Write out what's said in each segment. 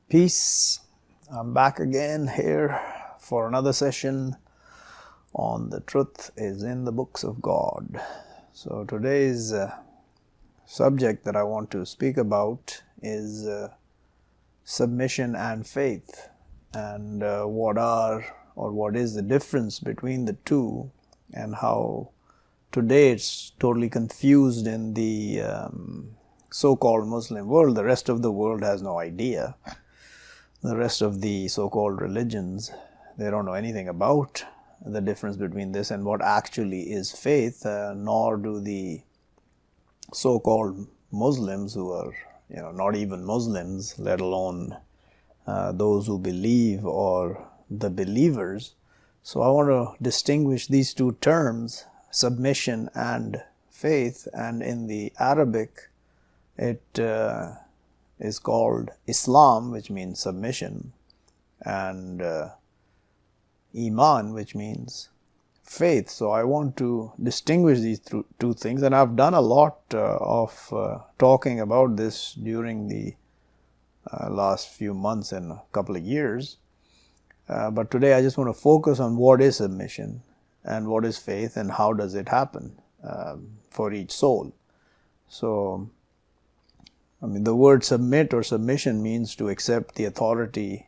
Peace. I'm back again here for another session on The Truth is in the Books of God. So today's subject that I want to speak about is submission and faith, and what is the difference between the two, and how today it's totally confused in the so-called Muslim world. The rest of the world has no idea. The rest of the so-called religions, they don't know anything about the difference between this and what actually is faith, nor do the so-called Muslims who are, not even Muslims, let alone those who believe or the believers. So I want to distinguish these two terms, submission and faith, and in the Arabic it is called Islam, which means submission, and Iman, which means faith. So I want to distinguish these two things, and I've done a lot of talking about this during the last few months and a couple of years. But today I just want to focus on what is submission and what is faith and how does it happen for each soul. So the word submit or submission means to accept the authority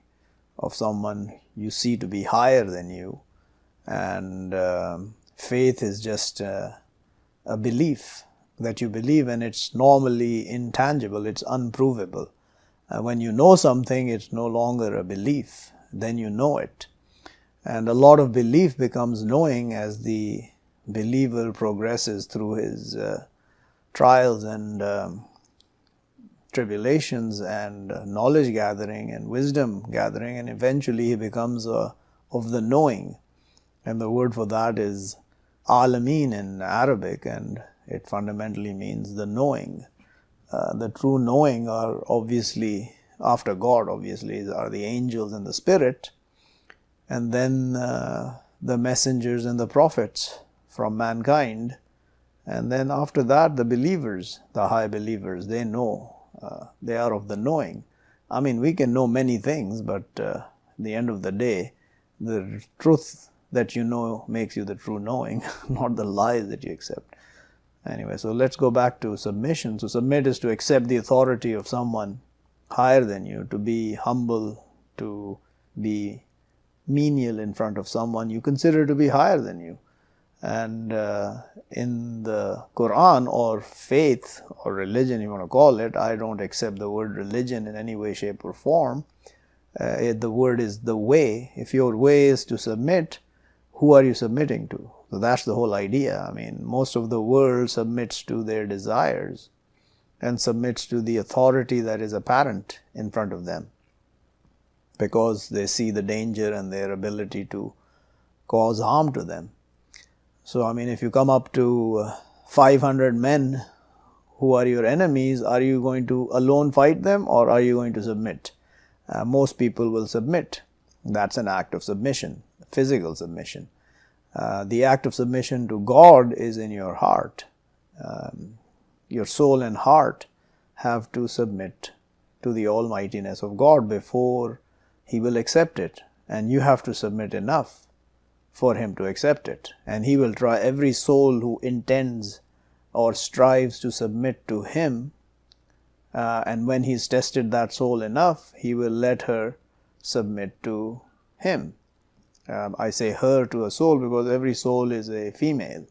of someone you see to be higher than you, and faith is just a belief that you believe, and it's normally intangible, it's unprovable. When you know something, it's no longer a belief, then you know it. And a lot of belief becomes knowing as the believer progresses through his trials and tribulations and knowledge gathering and wisdom gathering, and eventually he becomes of the knowing. And the word for that is alamin in Arabic, and it fundamentally means the knowing. The true knowing are obviously, after God obviously, are the angels and the spirit, and then the messengers and the prophets from mankind, and then after that the believers, the high believers, they know. They are of the knowing. We can know many things, but at the end of the day, the truth that you know makes you the true knowing, not the lies that you accept. Anyway, so let's go back to submission. So submit is to accept the authority of someone higher than you, to be humble, to be menial in front of someone you consider to be higher than you. And in the Quran, or faith or religion you want to call it, I don't accept the word religion in any way, shape or form. The word is the way. If your way is to submit, who are you submitting to? So that's the whole idea. Most of the world submits to their desires and submits to the authority that is apparent in front of them, because they see the danger and their ability to cause harm to them. So, if you come up to 500 men who are your enemies, are you going to alone fight them, or are you going to submit? Most people will submit. That's an act of submission, physical submission. The act of submission to God is in your heart. Your soul and heart have to submit to the almightiness of God before He will accept it. And you have to submit enough for Him to accept it. And He will try every soul who intends or strives to submit to Him, and when He's tested that soul enough, He will let her submit to Him. I say her to a soul because every soul is a female,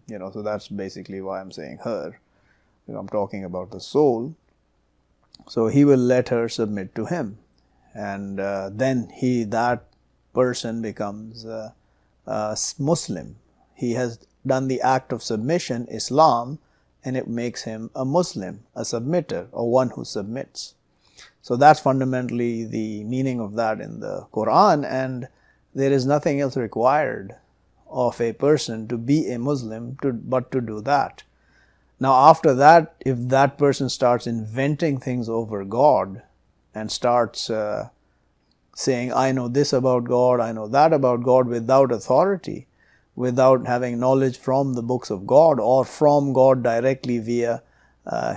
so that's basically why I'm saying her. I'm talking about the soul. So He will let her submit to Him, and then that person becomes a Muslim. He has done the act of submission, Islam, and it makes him a Muslim, a submitter, or one who submits. So that's fundamentally the meaning of that in the Quran, and there is nothing else required of a person to be a Muslim but to do that. Now after that, if that person starts inventing things over God and starts saying, I know this about God, I know that about God, without authority, without having knowledge from the books of God or from God directly via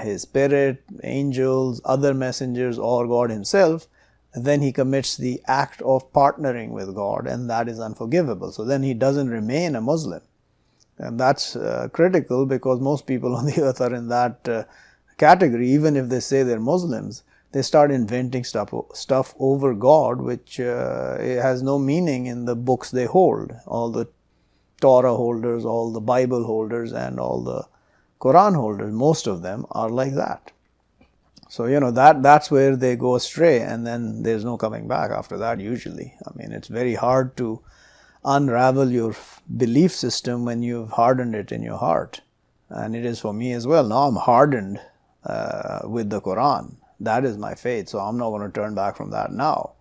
His Spirit, angels, other messengers, or God Himself, then he commits the act of partnering with God, and that is unforgivable. So then he doesn't remain a Muslim. And that's critical, because most people on the earth are in that category. Even if they say they're Muslims, they start inventing stuff over God, which it has no meaning in the books they hold. All the Torah holders, all the Bible holders, and all the Quran holders, most of them are like that. So, that's where they go astray, and then there's no coming back after that usually. I mean, it's very hard to unravel your belief system when you've hardened it in your heart. And it is for me as well. Now I'm hardened with the Quran. That is my faith, so I'm not going to turn back from that now.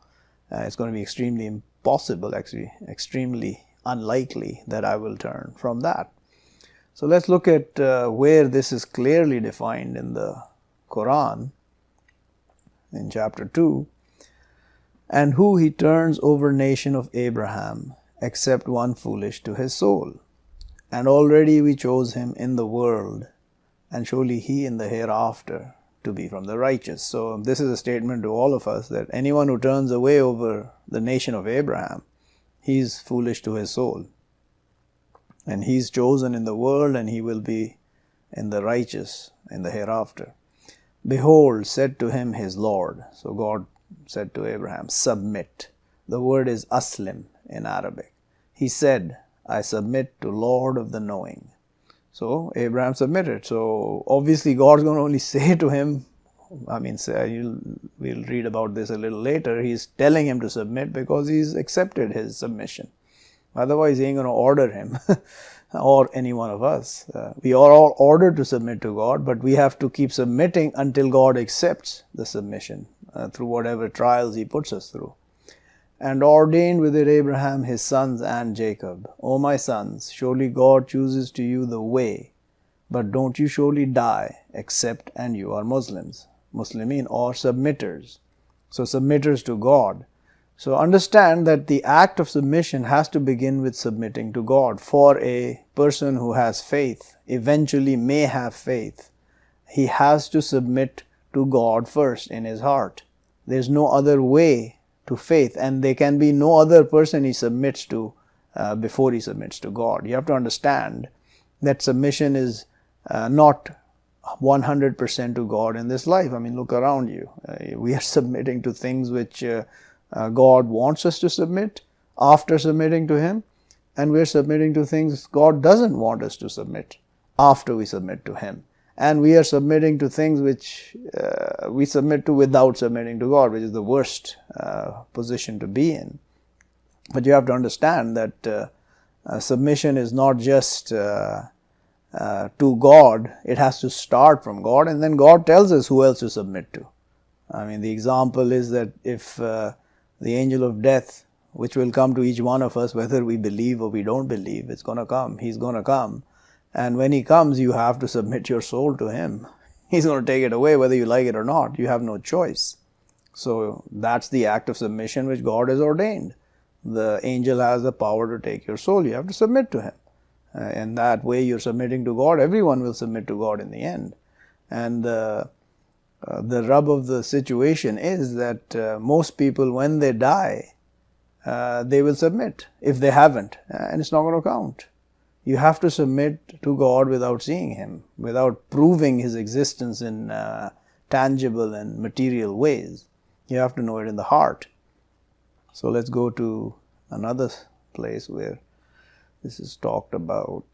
It's going to be extremely impossible, actually, extremely unlikely that I will turn from that. So let's look at where this is clearly defined in the Quran. In chapter 2, and who he turns over nation of Abraham, except one foolish to his soul. And already we chose him in the world, and surely he in the hereafter to be from the righteous. So this is a statement to all of us, that anyone who turns away over the nation of Abraham, he's foolish to his soul. And he's chosen in the world, and he will be in the righteous in the hereafter. Behold, said to him his Lord. So God said to Abraham, submit. The word is aslim in Arabic. He said, I submit to Lord of the knowing. So Abraham submitted. So obviously God's going to only say to him, we'll read about this a little later, he's telling him to submit because he's accepted his submission. Otherwise he ain't going to order him or any one of us. We are all ordered to submit to God, but we have to keep submitting until God accepts the submission through whatever trials he puts us through. And ordained with it Abraham his sons and Jacob. O my sons, surely God chooses to you the way, but don't you surely die except and you are Muslims. Muslimin, or submitters. So submitters to God. So understand that the act of submission has to begin with submitting to God. For a person who has faith, eventually may have faith, he has to submit to God first in his heart. There's no other way to faith, and there can be no other person he submits to before he submits to God. You have to understand that submission is not 100% to God in this life. I mean, look around you. We are submitting to things which God wants us to submit after submitting to Him, and we're submitting to things God doesn't want us to submit after we submit to Him. And we are submitting to things which we submit to without submitting to God, which is the worst position to be in. But you have to understand that submission is not just to God, it has to start from God, and then God tells us who else to submit to. I mean, the example is that if the angel of death, which will come to each one of us, whether we believe or we don't believe, it's going to come. He's going to come. And when he comes, you have to submit your soul to him. He's going to take it away whether you like it or not. You have no choice. So that's the act of submission which God has ordained. The angel has the power to take your soul. You have to submit to him. In that way you're submitting to God. Everyone will submit to God in the end. And the rub of the situation is that most people, when they die, they will submit if they haven't, and it's not going to count. You have to submit to God without seeing Him, without proving His existence in tangible and material ways. You have to know it in the heart. So let's go to another place where this is talked about.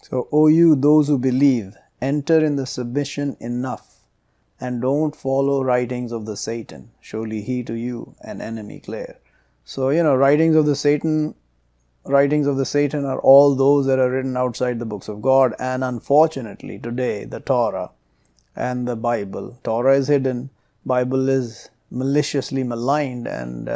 So, O you, those who believe, enter in the submission enough, and don't follow writings of the Satan. Surely he to you an enemy clear. So, writings of the Satan are all those that are written outside the books of God. And unfortunately, today, the Torah and the Bible, Torah is hidden, Bible is maliciously maligned and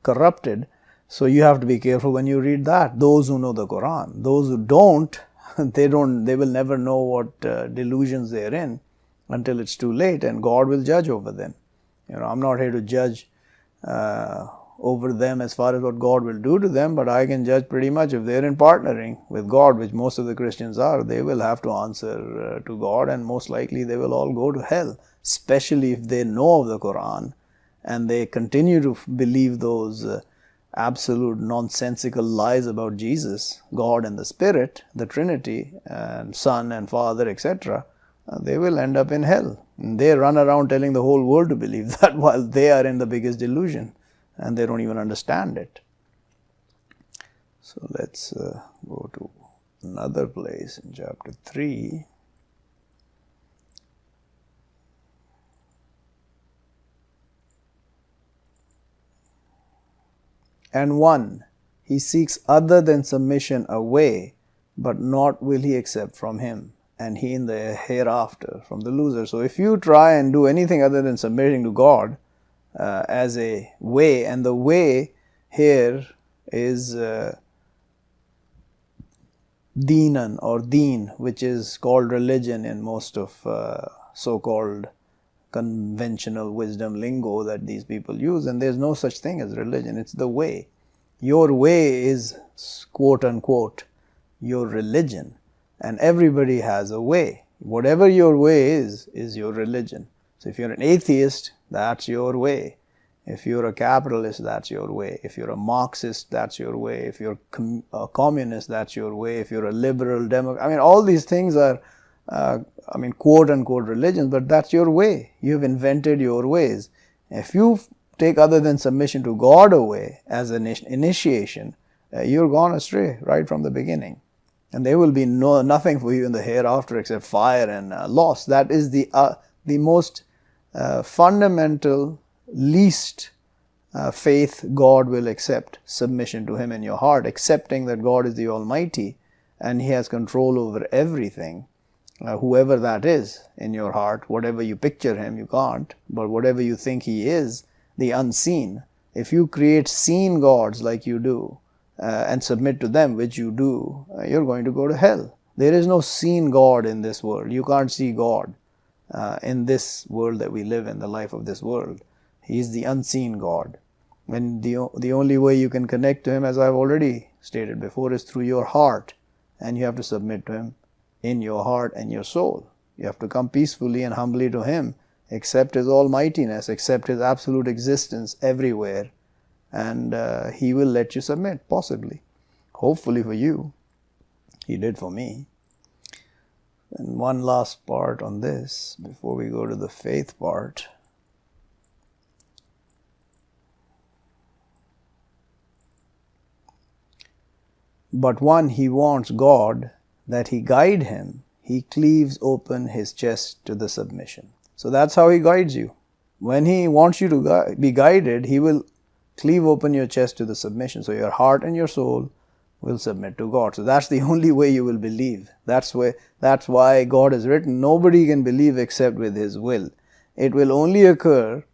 corrupted. So you have to be careful when you read that. Those who know the Quran, those who don't, they will never know what delusions they're in until it's too late, and God will judge over them. I'm not here to judge over them as far as what God will do to them, but I can judge pretty much if they're in partnering with God, which most of the Christians are, they will have to answer to God, and most likely they will all go to hell, especially if they know of the Quran and they continue to believe those absolute nonsensical lies about Jesus, God and the Spirit, the Trinity, and Son and Father, etc. They will end up in hell. And they run around telling the whole world to believe that while they are in the biggest delusion and they don't even understand it. So let's go to another place in chapter 3. And one, he seeks other than submission a way, but not will he accept from him, and he in the hereafter from the loser. So if you try and do anything other than submitting to God as a way, and the way here is Deenan or Deen, which is called religion in most of so-called conventional wisdom lingo that these people use, and there's no such thing as religion. It's the way. Your way is, quote unquote, your religion, and everybody has a way. Whatever your way is your religion. So if you're an atheist, that's your way. If you're a capitalist, that's your way. If you're a Marxist, that's your way. If you're a communist, that's your way. If you're a liberal Democrat, all these things are quote unquote religions, but that's your way. You've invented your ways. If you take other than submission to God away as an initiation, you're gone astray right from the beginning. And there will be nothing for you in the hereafter except fire and loss. That is the most fundamental, least faith God will accept, submission to Him in your heart, accepting that God is the Almighty and He has control over everything. Whoever that is in your heart, whatever you picture Him, you can't, but whatever you think He is, the unseen, if you create seen gods like you do and submit to them, which you do, you're going to go to hell. There is no seen God in this world. You can't see God in this world that we live in, the life of this world. He is the unseen God. And the only way you can connect to Him, as I've already stated before, is through your heart, and you have to submit to Him in your heart and your soul. You have to come peacefully and humbly to Him, accept His almightiness, accept His absolute existence everywhere, and He will let you submit, possibly. Hopefully for you. He did for me. And one last part on this, before we go to the faith part. But one, he wants God that He guide him, He cleaves open his chest to the submission. So that's how He guides you. When He wants you to be guided, He will cleave open your chest to the submission. So your heart and your soul will submit to God. So that's the only way you will believe. That's why God has written, nobody can believe except with His will. It will only occur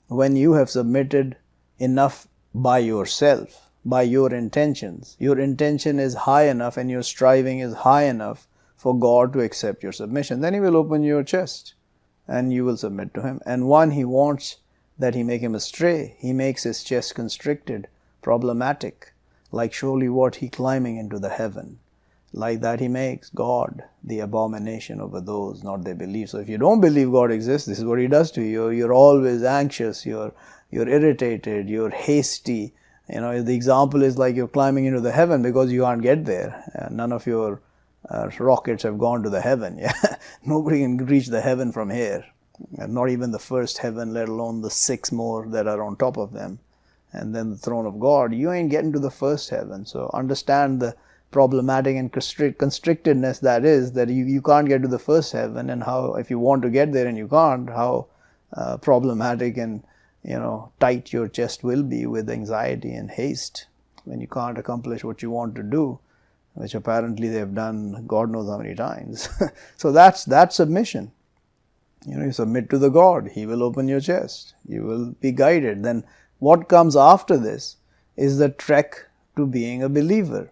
when you have submitted enough by yourself, by your intentions. Your intention is high enough and your striving is high enough for God to accept your submission. Then He will open your chest and you will submit to Him. And one, He wants that He make him astray. He makes his chest constricted, problematic, like surely what He climbing into the heaven. Like that He makes God the abomination over those not they believe. So if you don't believe God exists, this is what He does to you. You're always anxious, you're irritated, you're hasty. The example is like you're climbing into the heaven because you can't get there. None of your rockets have gone to the heaven. Yeah, nobody can reach the heaven from here. Not even the first heaven, let alone the 6 more that are on top of them. And then the throne of God. You ain't getting to the first heaven. So understand the problematic and constrictedness that is, that you can't get to the first heaven, and how, if you want to get there and you can't, how problematic and tight your chest will be with anxiety and haste when you can't accomplish what you want to do, which apparently they've done God knows how many times. So that's submission. You submit to the God, He will open your chest, you will be guided. Then what comes after this is the trek to being a believer.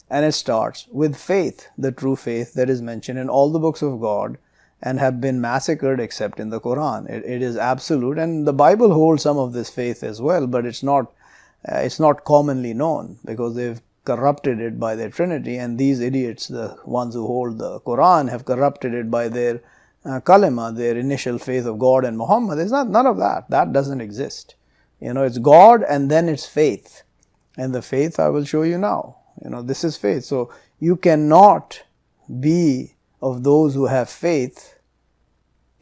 And it starts with faith, the true faith that is mentioned in all the books of God and have been massacred except in the Quran. It is absolute, and the Bible holds some of this faith as well, but it's not It's not commonly known because they've corrupted it by their Trinity, and these idiots, the ones who hold the Quran, have corrupted it by their kalima, their initial faith of God and Muhammad. There's none of that. That doesn't exist. It's God and then it's faith. And the faith I will show you now. This is faith. So you cannot be of those who have faith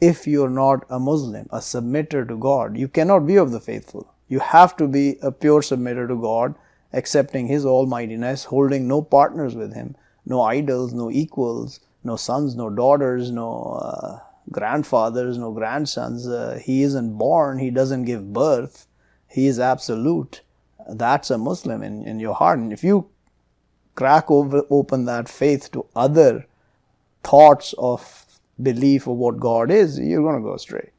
if you're not a Muslim, a submitter to God. You cannot be of the faithful. You have to be a pure submitter to God, accepting His almightiness, holding no partners with Him, no idols, no equals, no sons, no daughters, no grandfathers, no grandsons. He isn't born, He doesn't give birth, He is absolute. That's a Muslim in your heart. And if you crack open that faith to other thoughts of belief of what God is, you're going to go astray.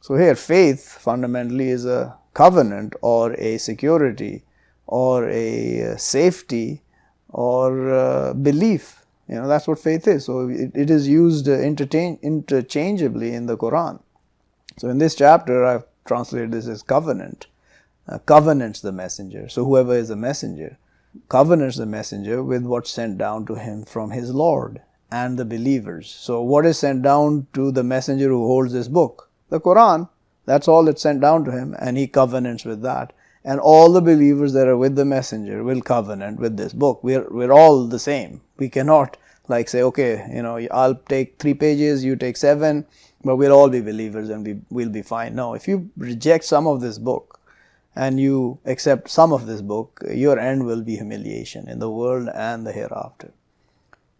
So here, faith fundamentally is a covenant or a security or a safety or belief. That's what faith is. So it is used interchangeably in the Quran. So in this chapter, I've translated this as covenant. Covenants the messenger. So whoever is a messenger covenants the messenger with what's sent down to him from his Lord and the believers. So what is sent down to the messenger who holds this book? The Quran. That's all that's sent down to him, and he covenants with that. And all the believers that are with the messenger will covenant with this book. We're all the same. We cannot say, okay, I'll take 3 pages, you take 7, but we'll all be believers and we'll be fine. No, if you reject some of this book and you accept some of this book, your end will be humiliation in the world and the hereafter.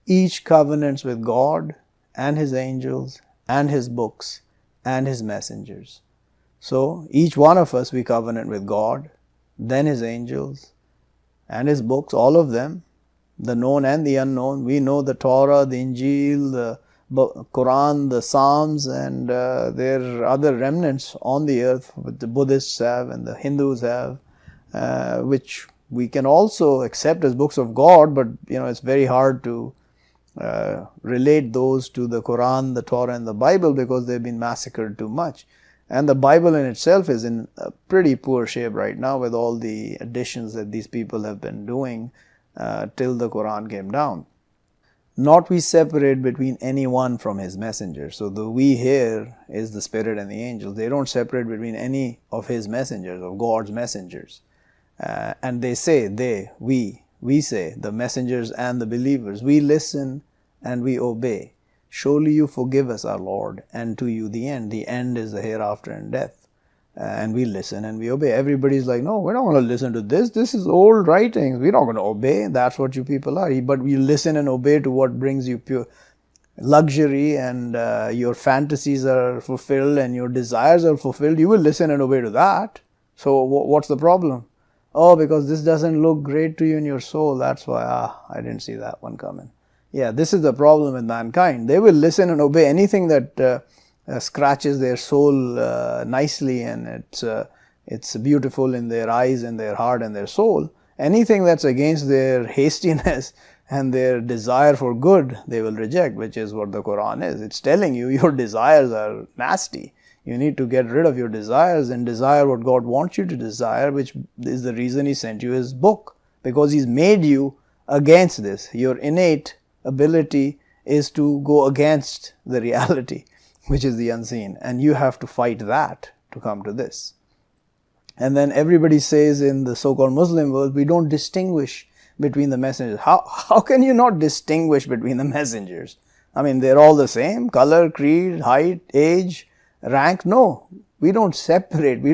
Each covenants with God and His angels and His books and His messengers. So each one of us, we covenant with God, then His angels and His books, all of them, the known and the unknown. We know the Torah, the Injil, the Quran, the Psalms, and there are other remnants on the earth which the Buddhists have and the Hindus have, which we can also accept as books of God, but it's very hard to relate those to the Quran, the Torah, and the Bible because they've been massacred too much. And the Bible in itself is in a pretty poor shape right now with all the additions that these people have been doing till the Quran came down. Not we separate between anyone from His messenger. So the we here is the Spirit and the angels. They don't separate between any of His messengers, of God's messengers. And they say, we say, the messengers and the believers, we listen and we obey. Surely you forgive us, our Lord, and to you the end. The end is the hereafter and death. And we listen and we obey. Everybody's like, no, we're not going to listen to this. This is old writings. We're not going to obey. That's what you people are. But you listen and obey to what brings you pure luxury and your fantasies are fulfilled and your desires are fulfilled. You will listen and obey to that. So what's the problem? Oh, because this doesn't look great to you in your soul. That's why, I didn't see that one coming. Yeah, this is the problem with mankind. They will listen and obey anything that scratches their soul nicely and it's beautiful in their eyes and their heart and their soul. Anything that's against their hastiness and their desire for good, they will reject, which is what the Quran is. It's telling you your desires are nasty. You need to get rid of your desires and desire what God wants you to desire, which is the reason He sent you His book, because He's made you against this. Your innate ability is to go against the reality, which is the unseen, and you have to fight that to come to this. And then everybody says in the so-called Muslim world, we don't distinguish between the messengers. How can you not distinguish between the messengers? I mean, they're all the same, color, creed, height, age, rank. No, we don't separate.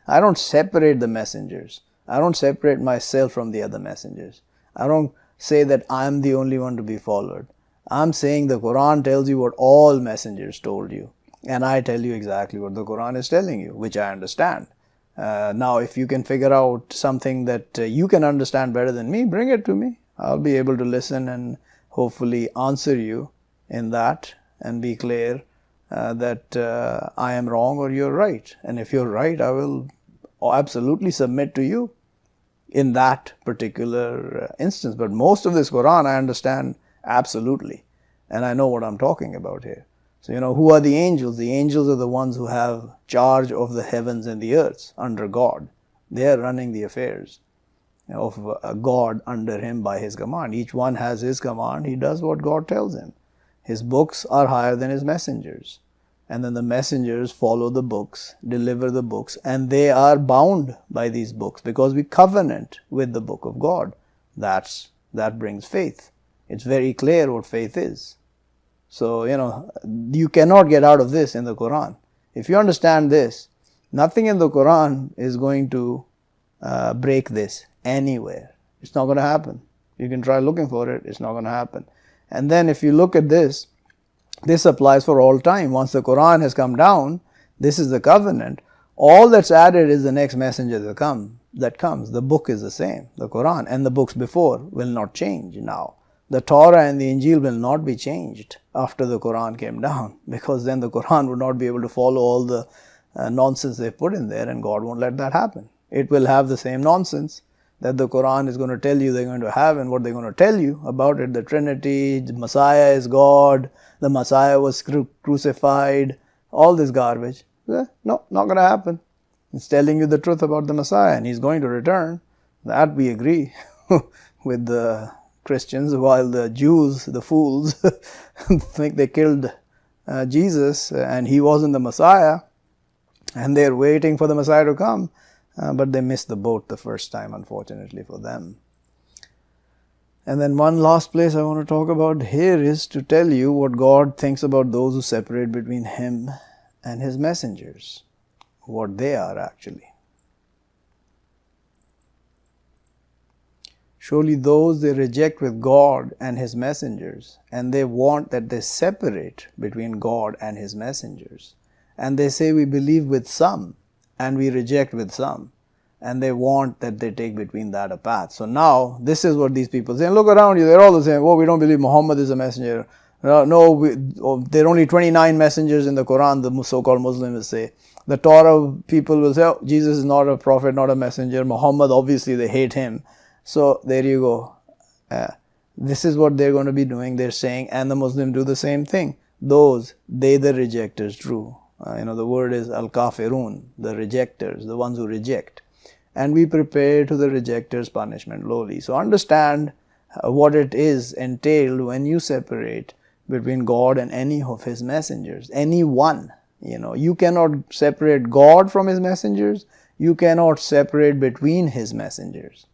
I don't separate the messengers. I don't separate myself from the other messengers. I don't say that I'm the only one to be followed. I'm saying the Quran tells you what all messengers told you, and I tell you exactly what the Quran is telling you, which I understand. Now, if you can figure out something that you can understand better than me, bring it to me. I'll be able to listen and hopefully answer you in that and be clear that I am wrong or you're right. And if you're right, I will absolutely submit to you in that particular instance. But most of this Quran I understand absolutely, and I know what I'm talking about here. So, who are the angels? The angels are the ones who have charge of the heavens and the earth under God. They are running the affairs of God under him by his command. Each one has his command. He does what God tells him. His books are higher than his messengers. And then the messengers follow the books, deliver the books, and they are bound by these books because we covenant with the book of God. That brings faith. It's very clear what faith is. So, you cannot get out of this in the Quran. If you understand this, nothing in the Quran is going to break this anywhere. It's not going to happen. You can try looking for it. It's not going to happen. And then if you look at this applies for all time. Once the Quran has come down, this is the covenant. All that's added is the next messenger that comes. The book is the same. The Quran and the books before will not change now. The Torah and the Injil will not be changed after the Quran came down, because then the Quran would not be able to follow all the nonsense they put in there, and God won't let that happen. It will have the same nonsense that the Quran is going to tell you they're going to have, and what they're going to tell you about it, the Trinity, the Messiah is God, the Messiah was crucified, all this garbage. No, not going to happen. It's telling you the truth about the Messiah, and he's going to return. That we agree with the Christians, while the Jews, the fools, think they killed Jesus and he wasn't the Messiah, and they're waiting for the Messiah to come, but they missed the boat the first time, unfortunately for them. And then one last place I want to talk about here is to tell you what God thinks about those who separate between him and his messengers, what they are actually. Surely those they reject with God and his messengers, and they want that they separate between God and his messengers. And they say we believe with some and we reject with some. And they want that they take between that a path. So now this is what these people say. Look around you, they're all the same. Oh, we don't believe Muhammad is a messenger. There are only 29 messengers in the Quran, the so-called Muslims say. The Torah people will say, oh, Jesus is not a prophet, not a messenger. Muhammad, obviously they hate him. So there you go. This is what they're going to be doing, they're saying, and the Muslims do the same thing. They the rejectors, true. The word is al-kafirun, the rejectors, the ones who reject. And we prepare to the rejectors' punishment lowly. So understand what it is entailed when you separate between God and any of his messengers. Any one. You cannot separate God from his messengers. You cannot separate between his messengers.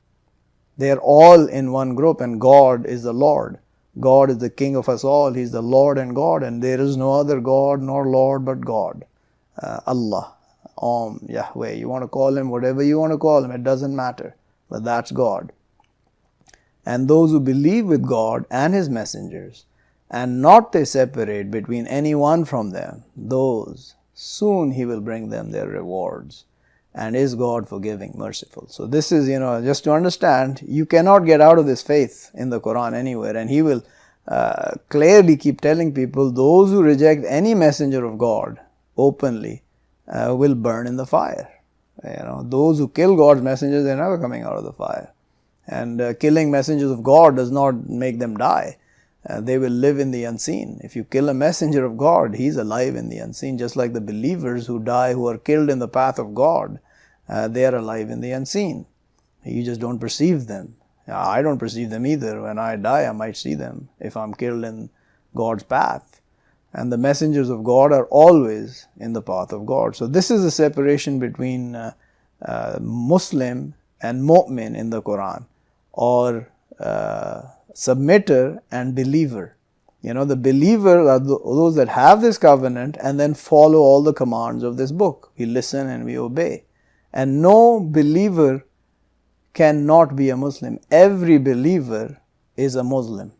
They are all in one group, and God is the Lord. God is the King of us all. He's the Lord and God, and there is no other God nor Lord but God. Allah, Yahweh. You want to call him whatever you want to call him, it doesn't matter. But that's God. And those who believe with God and his messengers, and not they separate between any one from them, those soon he will bring them their rewards. And is God forgiving, merciful. So this is, just to understand, you cannot get out of this faith in the Quran anywhere. And he will clearly keep telling people, those who reject any messenger of God openly will burn in the fire. Those who kill God's messengers, they're never coming out of the fire. And killing messengers of God does not make them die. They will live in the unseen. If you kill a messenger of God, he's alive in the unseen, just like the believers who die, who are killed in the path of God. They are alive in the unseen. You just don't perceive them. I don't perceive them either. When I die, I might see them if I'm killed in God's path. And the messengers of God are always in the path of God. So this is the separation between Muslim and Mu'min in the Quran, or submitter and believer. The believer are those that have this covenant and then follow all the commands of this book. We listen and we obey. And no believer cannot be a Muslim. Every believer is a Muslim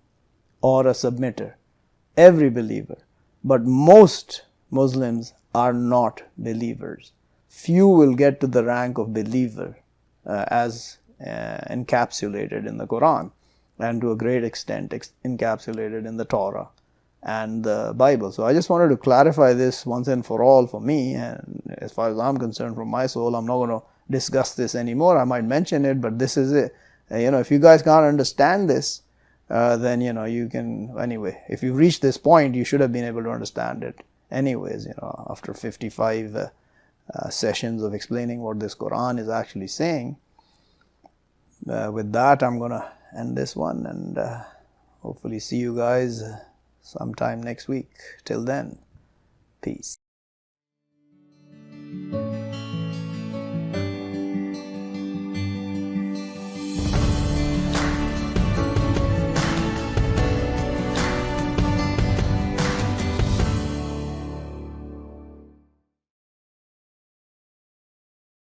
or a submitter. Every believer. But most Muslims are not believers. Few will get to the rank of believer as encapsulated in the Quran, and to a great extent encapsulated in the Torah and the Bible. So I just wanted to clarify this once and for all for me, and as far as I'm concerned, from my soul, I'm not going to discuss this anymore. I might mention it, but this is it. If you guys can't understand this, then you can, anyway, if you reach this point, you should have been able to understand it anyways, after 55 sessions of explaining what this Quran is actually saying. With that, I'm going to end this one, and hopefully see you guys sometime next week. Till then, peace.